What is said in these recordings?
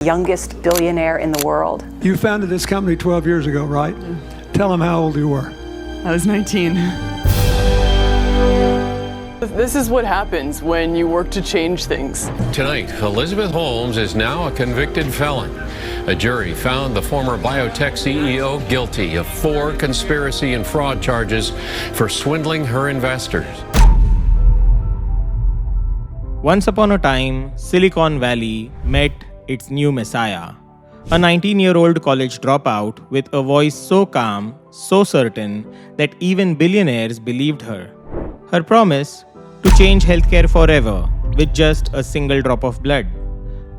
youngest billionaire in the world. You founded this company 12 years ago, right? Tell them how old you were. I was 19. This is what happens when you work to change things. Tonight, Elizabeth Holmes is now a convicted felon. A jury found the former biotech CEO guilty of 4 conspiracy and fraud charges for swindling her investors. Once upon a time, Silicon Valley met its new messiah, a 19-year-old college dropout with a voice so calm, so certain that even billionaires believed her. Her promise to change healthcare forever with just a single drop of blood.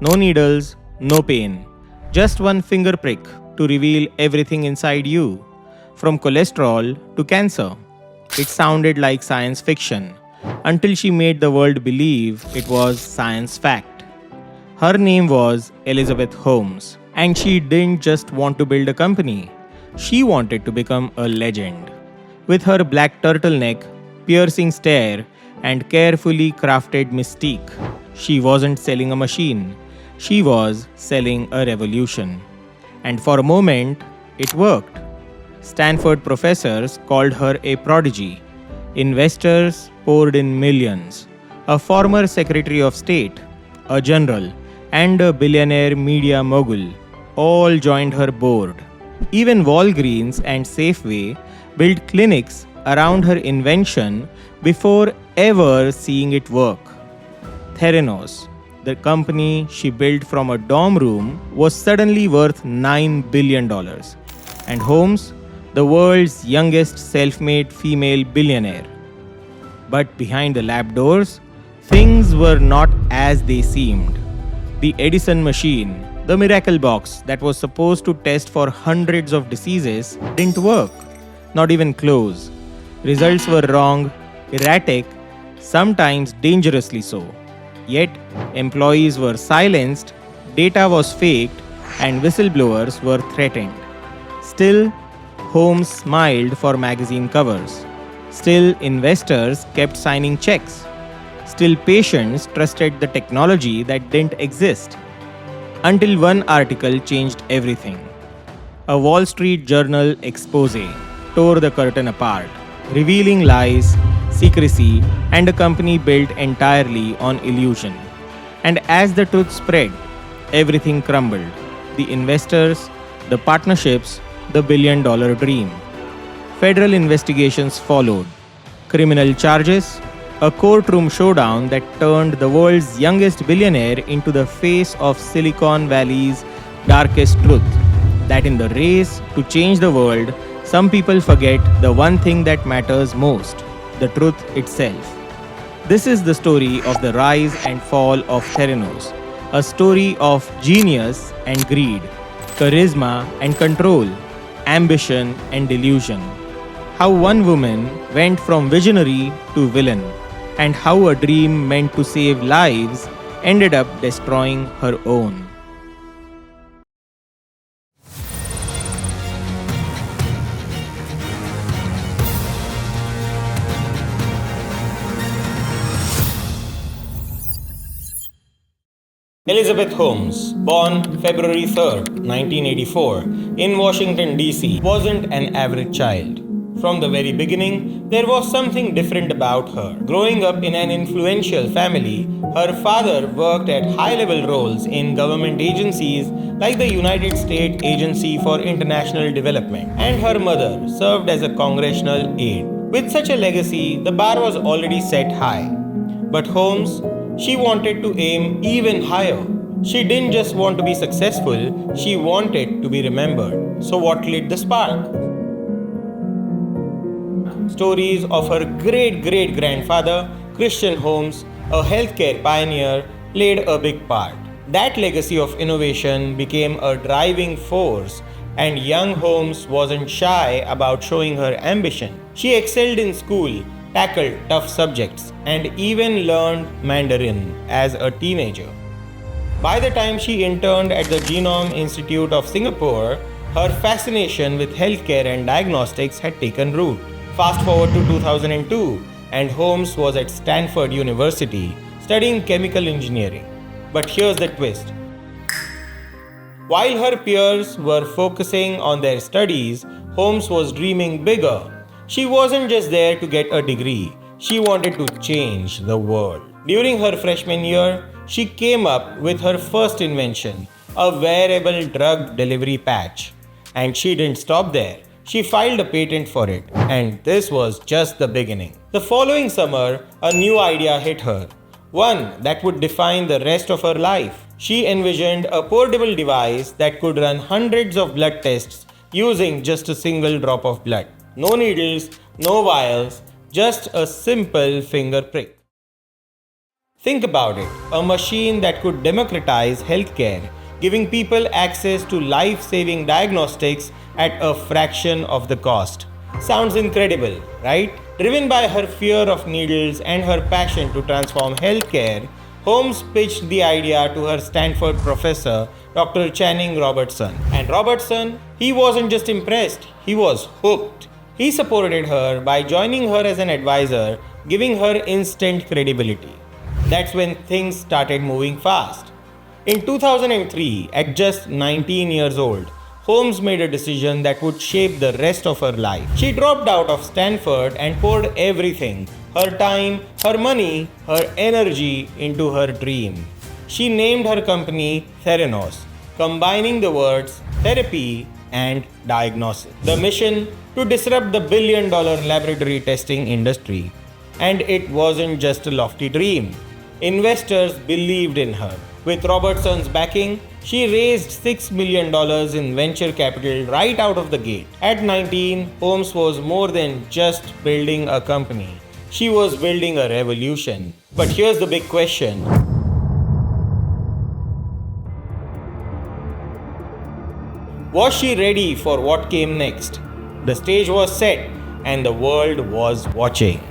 No needles, no pain, just one finger prick to reveal everything inside you, from cholesterol to cancer. It sounded like science fiction until she made the world believe it was science fact. Her name was Elizabeth Holmes, and she didn't just want to build a company. She wanted to become a legend. With her black turtleneck, piercing stare, and carefully crafted mystique, she wasn't selling a machine. She was selling a revolution. And for a moment, it worked. Stanford professors called her a prodigy. Investors poured in millions. A former Secretary of State, a general, and a billionaire media mogul all joined her board. Even Walgreens and Safeway built clinics around her invention before ever seeing it work. Theranos, the company she built from a dorm room, was suddenly worth $9 billion. And Holmes, the world's youngest self-made female billionaire. But behind the lab doors, things were not as they seemed. The Edison machine, the miracle box that was supposed to test for hundreds of diseases, didn't work. Not even close. Results were wrong, erratic, sometimes dangerously so. Yet, employees were silenced, data was faked, and whistleblowers were threatened. Still, Holmes smiled for magazine covers. Still, investors kept signing checks. Still, patients trusted the technology that didn't exist. Until one article changed everything. A Wall Street Journal expose tore the curtain apart, revealing lies, secrecy, and a company built entirely on illusion. And as the truth spread, everything crumbled. The investors, the partnerships, the billion-dollar dream. Federal investigations followed. Criminal charges, a courtroom showdown that turned the world's youngest billionaire into the face of Silicon Valley's darkest truth. That in the race to change the world, some people forget the one thing that matters most, the truth itself. This is the story of the rise and fall of Theranos, a story of genius and greed, charisma and control, ambition and delusion. How one woman went from visionary to villain, and how a dream meant to save lives ended up destroying her own. Elizabeth Holmes, born February 3rd, 1984, in Washington, D.C., wasn't an average child. From the very beginning, there was something different about her. Growing up in an influential family, her father worked at high-level roles in government agencies like the United States Agency for International Development, and her mother served as a congressional aide. With such a legacy, the bar was already set high. But Holmes, she wanted to aim even higher. She didn't just want to be successful, she wanted to be remembered. So what lit the spark? Stories of her great-great-grandfather, Christian Holmes, a healthcare pioneer, played a big part. That legacy of innovation became a driving force, and young Holmes wasn't shy about showing her ambition. She excelled in school, tackled tough subjects, and even learned Mandarin as a teenager. By the time she interned at the Genome Institute of Singapore, her fascination with healthcare and diagnostics had taken root. Fast forward to 2002, and Holmes was at Stanford University studying chemical engineering. But here's the twist. While her peers were focusing on their studies, Holmes was dreaming bigger. She wasn't just there to get a degree, she wanted to change the world. During her freshman year, she came up with her first invention, a wearable drug delivery patch. And she didn't stop there. She filed a patent for it, and this was just the beginning. The following summer, a new idea hit her, one that would define the rest of her life. She envisioned a portable device that could run hundreds of blood tests using just a single drop of blood. No needles, no vials, just a simple finger prick. Think about it, a machine that could democratize healthcare, giving people access to life-saving diagnostics at a fraction of the cost. Sounds incredible, right? Driven by her fear of needles and her passion to transform healthcare, Holmes pitched the idea to her Stanford professor, Dr. Channing Robertson. And Robertson, he wasn't just impressed, he was hooked. He supported her by joining her as an advisor, giving her instant credibility. That's when things started moving fast. In 2003, at just 19 years old, Holmes made a decision that would shape the rest of her life. She dropped out of Stanford and poured everything, her time, her money, her energy into her dream. She named her company Theranos, combining the words therapy and diagnosis. The mission to disrupt the billion-dollar laboratory testing industry. And it wasn't just a lofty dream. Investors believed in her. With Robertson's backing, she raised $6 million in venture capital right out of the gate. At 19, Holmes was more than just building a company. She was building a revolution. But here's the big question. Was she ready for what came next? The stage was set and the world was watching.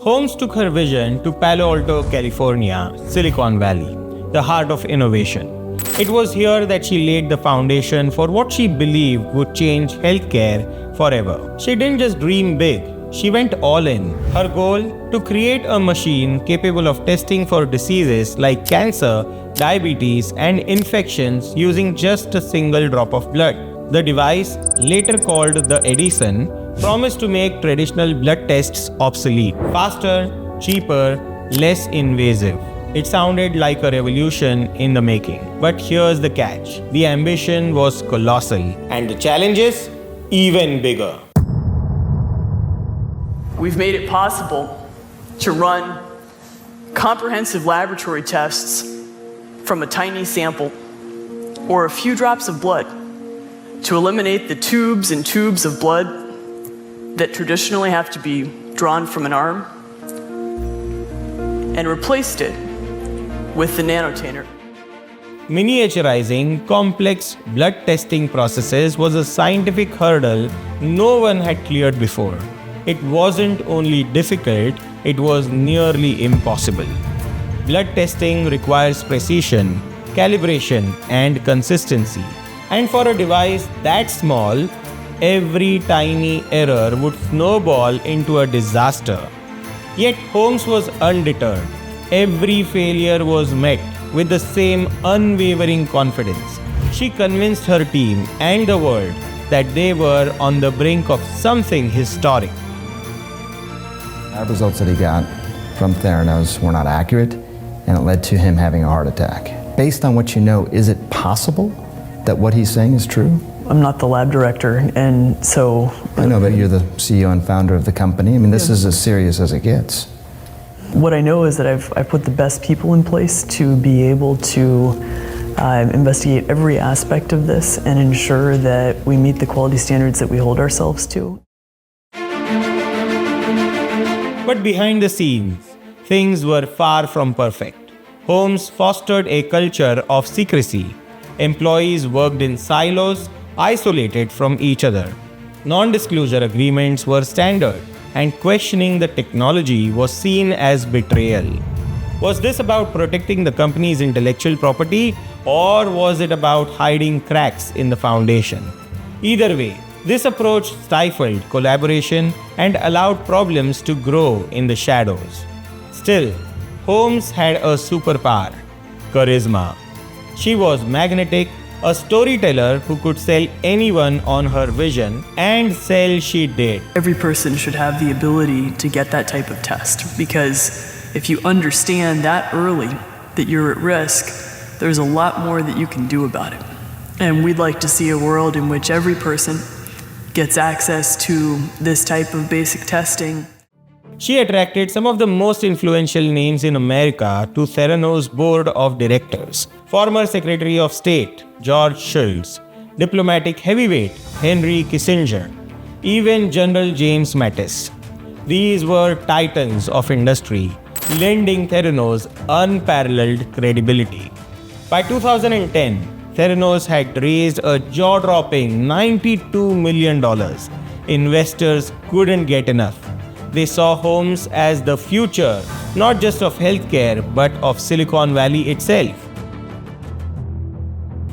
Holmes took her vision to Palo Alto, California, Silicon Valley, the heart of innovation. It was here that she laid the foundation for what she believed would change healthcare forever. She didn't just dream big, she went all in. Her goal? To create a machine capable of testing for diseases like cancer, diabetes, and infections using just a single drop of blood. The device, later called the Edison, promised to make traditional blood tests obsolete, faster, cheaper, less invasive. It sounded like a revolution in the making. But here's the catch. The ambition was colossal, and the challenges even bigger. We've made it possible to run comprehensive laboratory tests from a tiny sample or a few drops of blood to eliminate the tubes and tubes of blood that traditionally have to be drawn from an arm and replaced it with the nanotainer. Miniaturizing complex blood testing processes was a scientific hurdle no one had cleared before. It wasn't only difficult, it was nearly impossible. Blood testing requires precision, calibration, and consistency. And for a device that small, every tiny error would snowball into a disaster. Yet Holmes was undeterred. Every failure was met with the same unwavering confidence. She convinced her team and the world that they were on the brink of something historic. Our results that he got from Theranos were not accurate, and it led to him having a heart attack. Based on what you know, is it possible that what he's saying is true? I'm not the lab director, and so... I know, but you're the CEO and founder of the company. I mean, this is as serious as it gets. What I know is that I've put the best people in place to be able to investigate every aspect of this and ensure that we meet the quality standards that we hold ourselves to. But behind the scenes, things were far from perfect. Holmes fostered a culture of secrecy. Employees worked in silos, isolated from each other. Non-disclosure agreements were standard, and questioning the technology was seen as betrayal. Was this about protecting the company's intellectual property, or was it about hiding cracks in the foundation? Either way, this approach stifled collaboration and allowed problems to grow in the shadows. Still, Holmes had a superpower: charisma. She was magnetic, a storyteller who could sell anyone on her vision, and sell she did. Every person should have the ability to get that type of test, because if you understand that early that you're at risk, there's a lot more that you can do about it. And we'd like to see a world in which every person gets access to this type of basic testing. She attracted some of the most influential names in America to Theranos' board of directors. Former Secretary of State George Shultz, diplomatic heavyweight Henry Kissinger, even General James Mattis. These were titans of industry, lending Theranos unparalleled credibility. By 2010, Theranos had raised a jaw-dropping $92 million. Investors couldn't get enough. They saw Holmes as the future, not just of healthcare, but of Silicon Valley itself.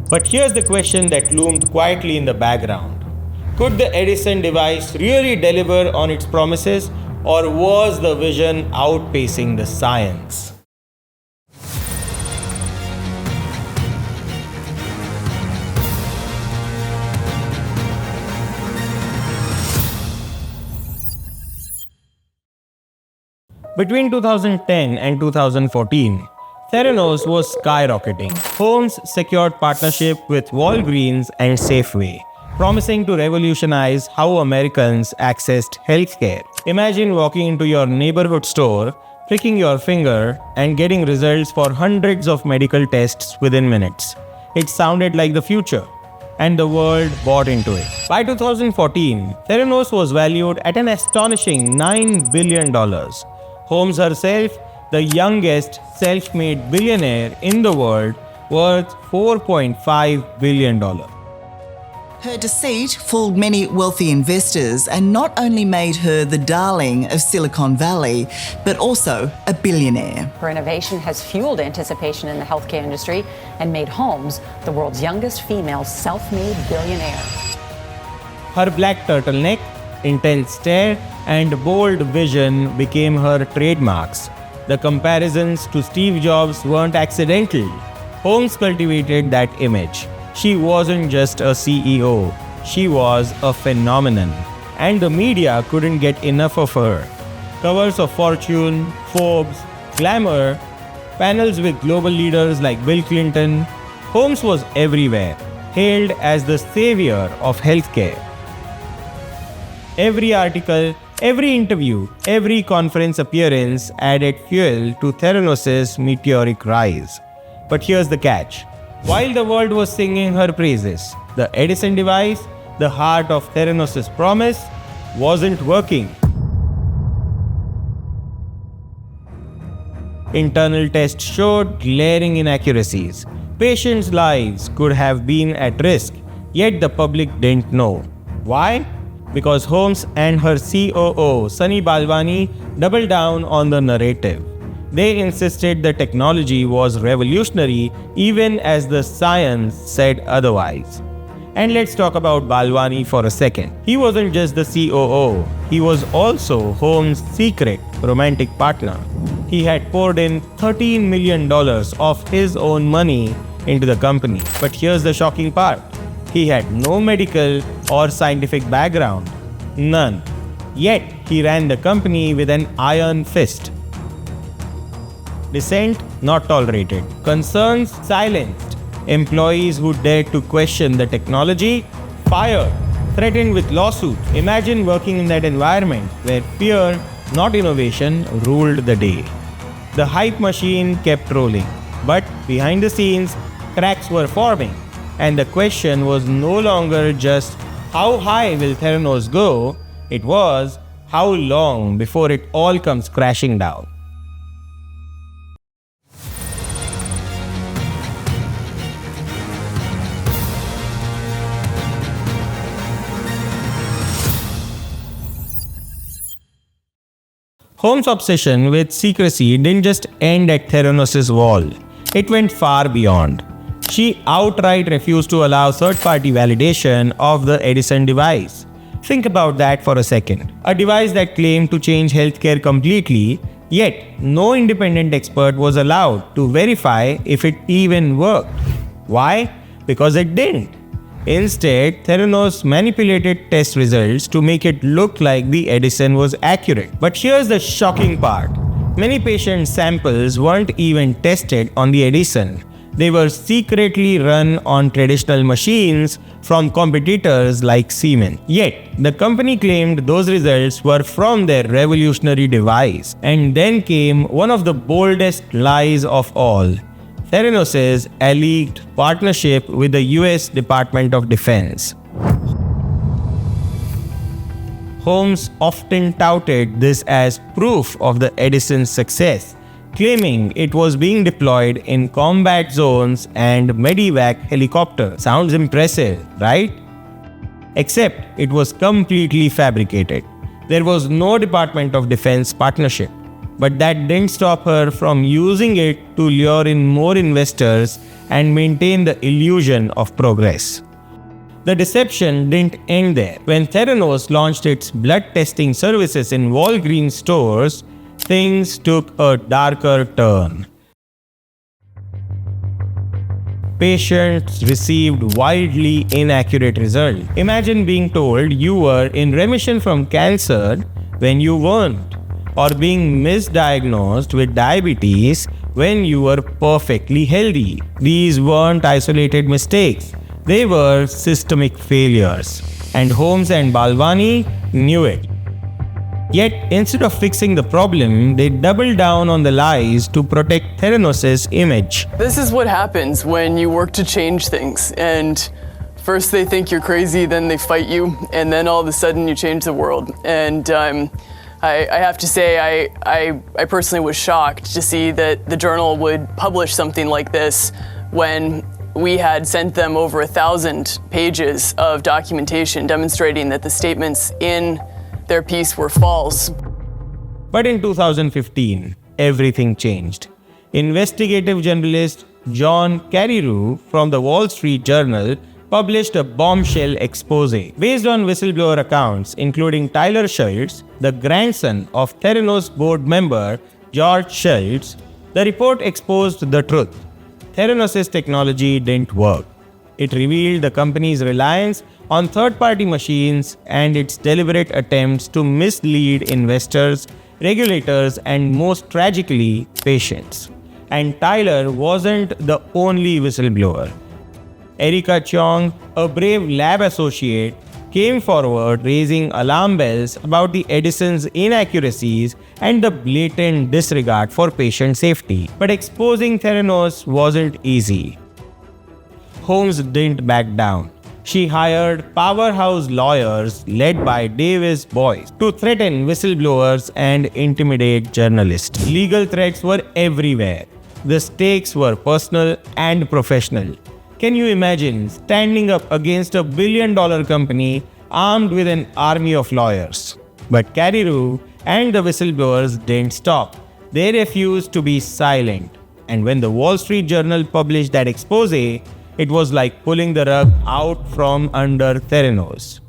But here's the question that loomed quietly in the background. Could the Edison device really deliver on its promises, or was the vision outpacing the science? Between 2010 and 2014, Theranos was skyrocketing. Holmes secured partnership with Walgreens and Safeway, promising to revolutionize how Americans accessed healthcare. Imagine walking into your neighborhood store, pricking your finger, and getting results for hundreds of medical tests within minutes. It sounded like the future, and the world bought into it. By 2014, Theranos was valued at an astonishing $9 billion. Holmes herself, the youngest self-made billionaire in the world, worth $4.5 billion. Her deceit fooled many wealthy investors and not only made her the darling of Silicon Valley, but also a billionaire. Her innovation has fueled anticipation in the healthcare industry and made Holmes the world's youngest female self-made billionaire. Her black turtleneck, intense stare, and bold vision became her trademarks. The comparisons to Steve Jobs weren't accidental. Holmes cultivated that image. She wasn't just a CEO, she was a phenomenon. And the media couldn't get enough of her. Covers of Fortune, Forbes, Glamour, panels with global leaders like Bill Clinton. Holmes was everywhere, hailed as the savior of healthcare. Every article, every interview, every conference appearance added fuel to Theranos' meteoric rise. But here's the catch. While the world was singing her praises, the Edison device, the heart of Theranos' promise, wasn't working. Internal tests showed glaring inaccuracies. Patients' lives could have been at risk, yet the public didn't know. Why? Because Holmes and her COO, Sunny Balwani, doubled down on the narrative. They insisted the technology was revolutionary even as the science said otherwise. And let's talk about Balwani for a second. He wasn't just the COO, he was also Holmes' secret romantic partner. He had poured in $13 million of his own money into the company. But here's the shocking part. He had no medical or scientific background. None. Yet, he ran the company with an iron fist. Dissent not tolerated. Concerns silenced. Employees who dared to question the technology fired. Threatened with lawsuit. Imagine working in that environment where fear, not innovation, ruled the day. The hype machine kept rolling. But behind the scenes, cracks were forming. And the question was no longer just how high will Theranos go? It was how long before it all comes crashing down. Holmes' obsession with secrecy didn't just end at Theranos' wall. It went far beyond. She outright refused to allow third-party validation of the Edison device. Think about that for a second. A device that claimed to change healthcare completely, yet no independent expert was allowed to verify if it even worked. Why? Because it didn't. Instead, Theranos manipulated test results to make it look like the Edison was accurate. But here's the shocking part. Many patient samples weren't even tested on the Edison. They were secretly run on traditional machines from competitors like Siemens. Yet, the company claimed those results were from their revolutionary device. And then came one of the boldest lies of all. Theranos' alleged partnership with the US Department of Defense. Holmes often touted this as proof of the Edison's success, claiming it was being deployed in combat zones and medevac helicopters. Sounds impressive, right? Except it was completely fabricated. There was no Department of Defense partnership. But that didn't stop her from using it to lure in more investors and maintain the illusion of progress. The deception didn't end there. When Theranos launched its blood testing services in Walgreens stores, things took a darker turn. Patients received wildly inaccurate results. Imagine being told you were in remission from cancer when you weren't, or being misdiagnosed with diabetes when you were perfectly healthy. These weren't isolated mistakes. They were systemic failures. And Holmes and Balwani knew it. Yet, instead of fixing the problem, they doubled down on the lies to protect Theranos' image. This is what happens when you work to change things. And first they think you're crazy, then they fight you, and then all of a sudden you change the world. And I have to say, I personally was shocked to see that the journal would publish something like this when we had sent them over 1,000 pages of documentation demonstrating that the statements in their piece were false. But in 2015, everything changed. Investigative journalist John Carreyrou from the Wall Street Journal published a bombshell expose. Based on whistleblower accounts, including Tyler Schultz, the grandson of Theranos board member George Schultz, the report exposed the truth. Theranos' technology didn't work. It revealed the company's reliance on third-party machines and its deliberate attempts to mislead investors, regulators, and most tragically, patients. And Tyler wasn't the only whistleblower. Erica Chong, a brave lab associate, came forward raising alarm bells about the Edison's inaccuracies and the blatant disregard for patient safety. But exposing Theranos wasn't easy. Holmes didn't back down. She hired powerhouse lawyers led by Davis Boyce to threaten whistleblowers and intimidate journalists. Legal threats were everywhere. The stakes were personal and professional. Can you imagine standing up against a billion-dollar company armed with an army of lawyers? But Carreyrou and the whistleblowers didn't stop. They refused to be silent. And when the Wall Street Journal published that expose, it was like pulling the rug out from under Theranos.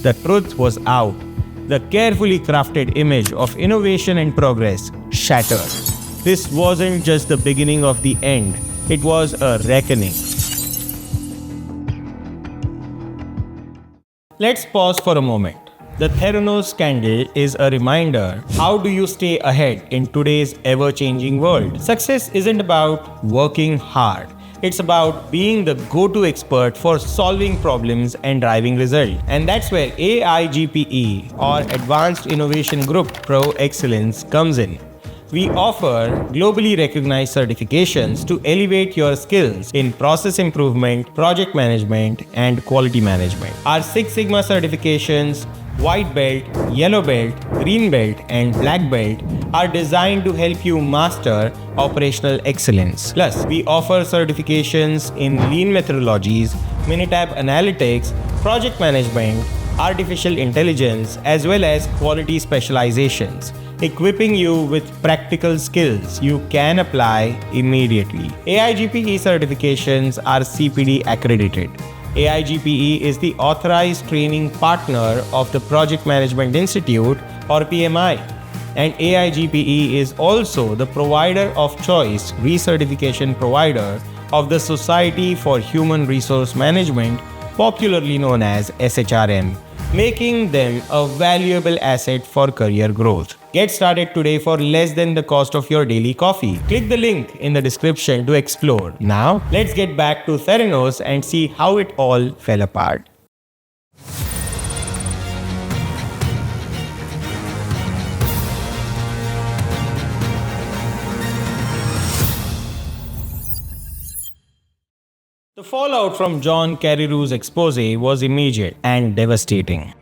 The truth was out. The carefully crafted image of innovation and progress shattered. This wasn't just the beginning of the end. It was a reckoning. Let's pause for a moment. The Theranos scandal is a reminder, how do you stay ahead in today's ever-changing world? Success isn't about working hard. It's about being the go-to expert for solving problems and driving results. And that's where AIGPE, or Advanced Innovation Group Pro Excellence, comes in. We offer globally recognized certifications to elevate your skills in process improvement, project management, and quality management. Our Six Sigma certifications, White Belt, Yellow Belt, Green Belt, and Black Belt are designed to help you master operational excellence. Plus, we offer certifications in lean methodologies, Minitab analytics, project management, artificial intelligence, as well as quality specializations. equipping you with practical skills you can apply immediately. AIGPE certifications are CPD accredited. AIGPE is the authorized training partner of the Project Management Institute or PMI. And AIGPE is also the provider of choice recertification provider of the Society for Human Resource Management, popularly known as SHRM, making them a valuable asset for career growth. Get started today for less than the cost of your daily coffee. Click the link in the description to explore. Now, let's get back to Theranos and see how it all fell apart. The fallout from John Carreyrou's expose was immediate and devastating.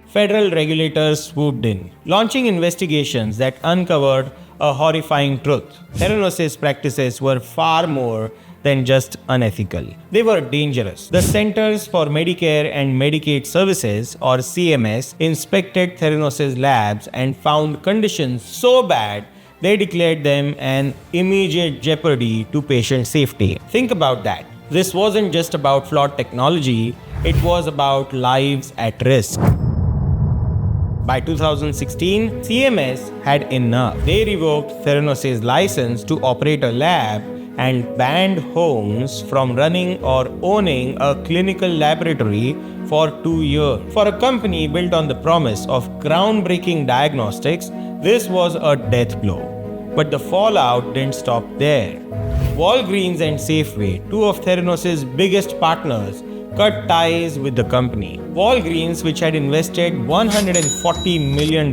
Federal regulators swooped in, launching investigations that uncovered a horrifying truth. Theranos' practices were far more than just unethical. They were dangerous. The Centers for Medicare and Medicaid Services, or CMS, inspected Theranos' labs and found conditions so bad they declared them an immediate jeopardy to patient safety. Think about that. This wasn't just about flawed technology, it was about lives at risk. By 2016, CMS had enough. They revoked Theranos' license to operate a lab and banned Holmes from running or owning a clinical laboratory for 2 years. For a company built on the promise of groundbreaking diagnostics, this was a death blow. But the fallout didn't stop there. Walgreens and Safeway, two of Theranos' biggest partners, cut ties with the company. Walgreens, which had invested $140 million,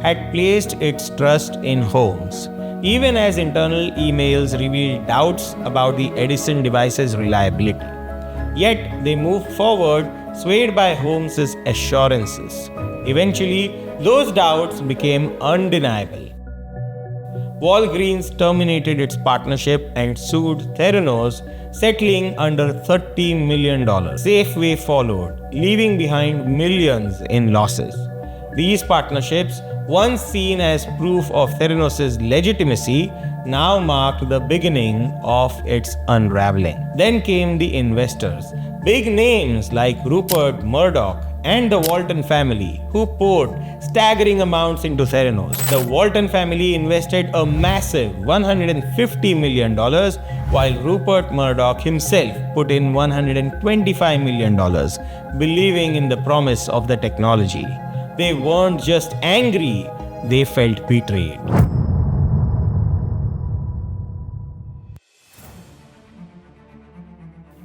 had placed its trust in Holmes, even as internal emails revealed doubts about the Edison device's reliability. Yet, they moved forward, swayed by Holmes' assurances. Eventually, those doubts became undeniable. Walgreens terminated its partnership and sued Theranos, settling under $30 million. Safeway followed, leaving behind millions in losses. These partnerships, once seen as proof of Theranos' legitimacy, now marked the beginning of its unraveling. Then came the investors, big names like Rupert Murdoch and the Walton family, who poured staggering amounts into Theranos. The Walton family invested a massive $150 million, while Rupert Murdoch himself put in $125 million, believing in the promise of the technology. They weren't just angry, they felt betrayed.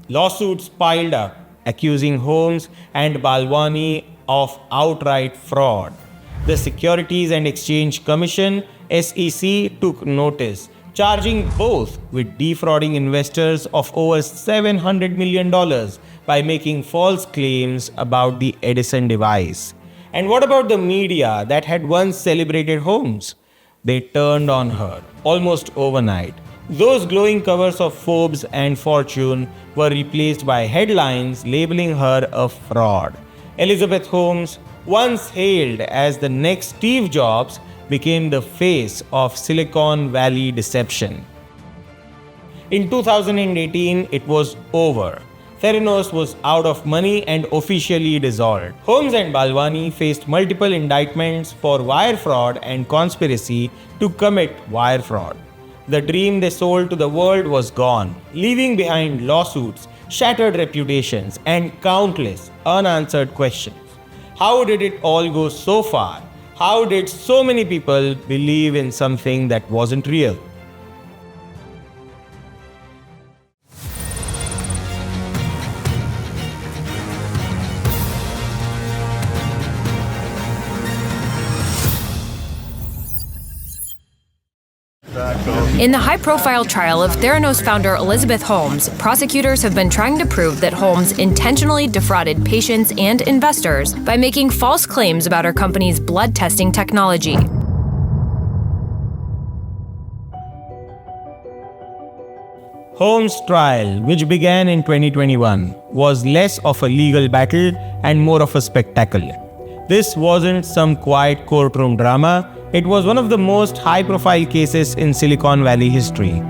Lawsuits piled up, accusing Holmes and Balwani of outright fraud. The Securities and Exchange Commission, SEC, took notice, charging both with defrauding investors of over $700 million by making false claims about the Edison device. And what about the media that had once celebrated Holmes? They turned on her almost overnight. Those glowing covers of Forbes and Fortune were replaced by headlines labeling her a fraud. Elizabeth Holmes, once hailed as the next Steve Jobs, became the face of Silicon Valley deception. In 2018, it was over. Theranos was out of money and officially dissolved. Holmes and Balwani faced multiple indictments for wire fraud and conspiracy to commit wire fraud. The dream they sold to the world was gone, leaving behind lawsuits, shattered reputations, and countless unanswered questions. How did it all go so far? How did so many people believe in something that wasn't real? In the high-profile trial of Theranos founder Elizabeth Holmes, prosecutors have been trying to prove that Holmes intentionally defrauded patients and investors by making false claims about her company's blood testing technology. Holmes' trial, which began in 2021, was less of a legal battle and more of a spectacle. This wasn't some quiet courtroom drama, it was one of the most high-profile cases in Silicon Valley history.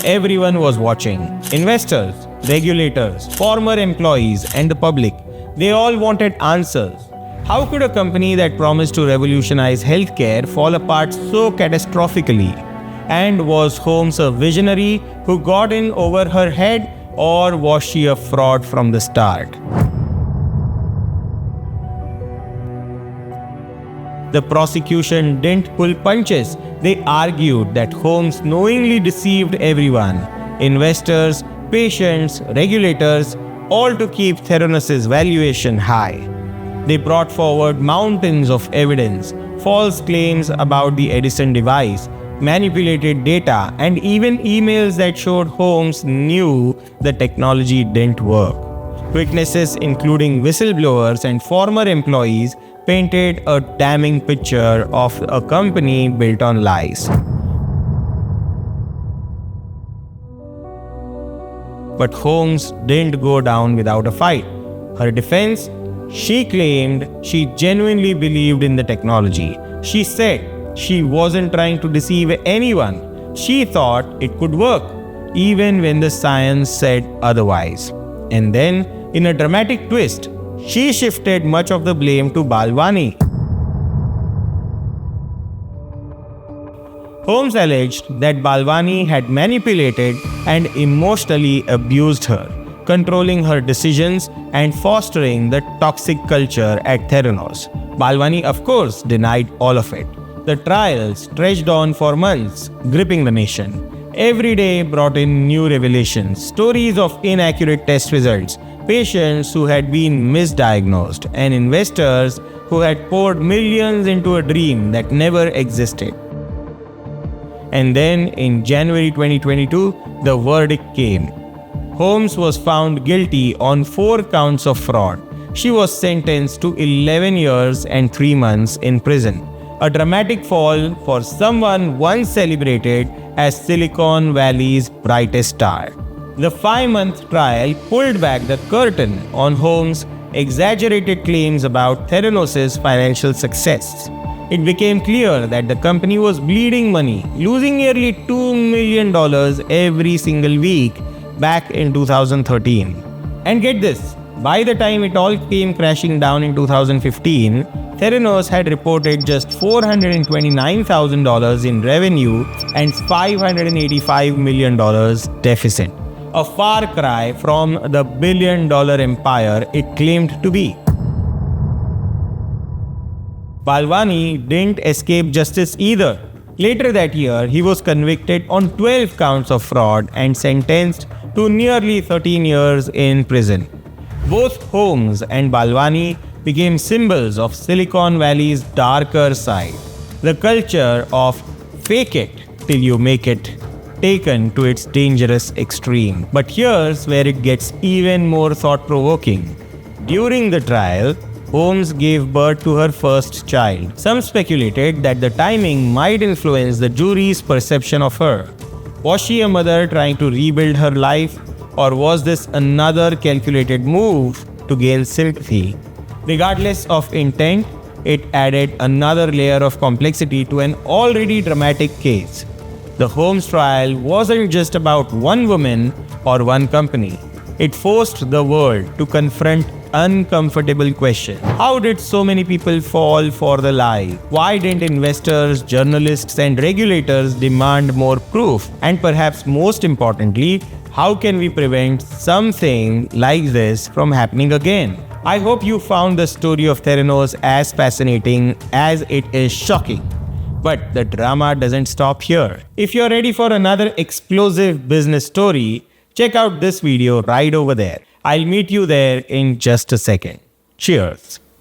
Everyone was watching. Investors, regulators, former employees, and the public. They all wanted answers. How could a company that promised to revolutionize healthcare fall apart so catastrophically? And was Holmes a visionary who got in over her head, or was she a fraud from the start? The prosecution didn't pull punches. They argued that Holmes knowingly deceived everyone, investors, patients, regulators, all to keep Theranos' valuation high. They brought forward mountains of evidence, false claims about the Edison device, manipulated data, and even emails that showed Holmes knew the technology didn't work. Witnesses, including whistleblowers and former employees, painted a damning picture of a company built on lies. But Holmes didn't go down without a fight. Her defense? She claimed she genuinely believed in the technology. She said she wasn't trying to deceive anyone. She thought it could work, even when the science said otherwise. And then, in a dramatic twist, she shifted much of the blame to Balwani. Holmes alleged that Balwani had manipulated and emotionally abused her, controlling her decisions and fostering the toxic culture at Theranos. Balwani, of course, denied all of it. The trial stretched on for months, gripping the nation. Every day brought in new revelations, stories of inaccurate test results, patients who had been misdiagnosed, and investors who had poured millions into a dream that never existed. And then, in January 2022, the verdict came. Holmes was found guilty on 4 counts of fraud. She was sentenced to 11 years and 3 months in prison. A dramatic fall for someone once celebrated as Silicon Valley's brightest star. The 5-month trial pulled back the curtain on Holmes' exaggerated claims about Theranos' financial success. It became clear that the company was bleeding money, losing nearly $2 million every single week back in 2013. And get this, by the time it all came crashing down in 2015, Theranos had reported just $429,000 in revenue and $585 million deficit. A far cry from the billion-dollar empire it claimed to be. Balwani didn't escape justice either. Later that year, he was convicted on 12 counts of fraud and sentenced to nearly 13 years in prison. Both Holmes and Balwani became symbols of Silicon Valley's darker side, the culture of fake it till you make it, taken to its dangerous extreme. But here's where it gets even more thought-provoking. During the trial, Holmes gave birth to her first child. Some speculated that the timing might influence the jury's perception of her. Was she a mother trying to rebuild her life, or was this another calculated move to gain sympathy? Regardless of intent, it added another layer of complexity to an already dramatic case. The Holmes trial wasn't just about one woman or one company. It forced the world to confront uncomfortable questions. How did so many people fall for the lie? Why didn't investors, journalists, and regulators demand more proof? And perhaps most importantly, how can we prevent something like this from happening again? I hope you found the story of Theranos as fascinating as it is shocking. But the drama doesn't stop here. If you're ready for another explosive business story, check out this video right over there. I'll meet you there in just a second. Cheers.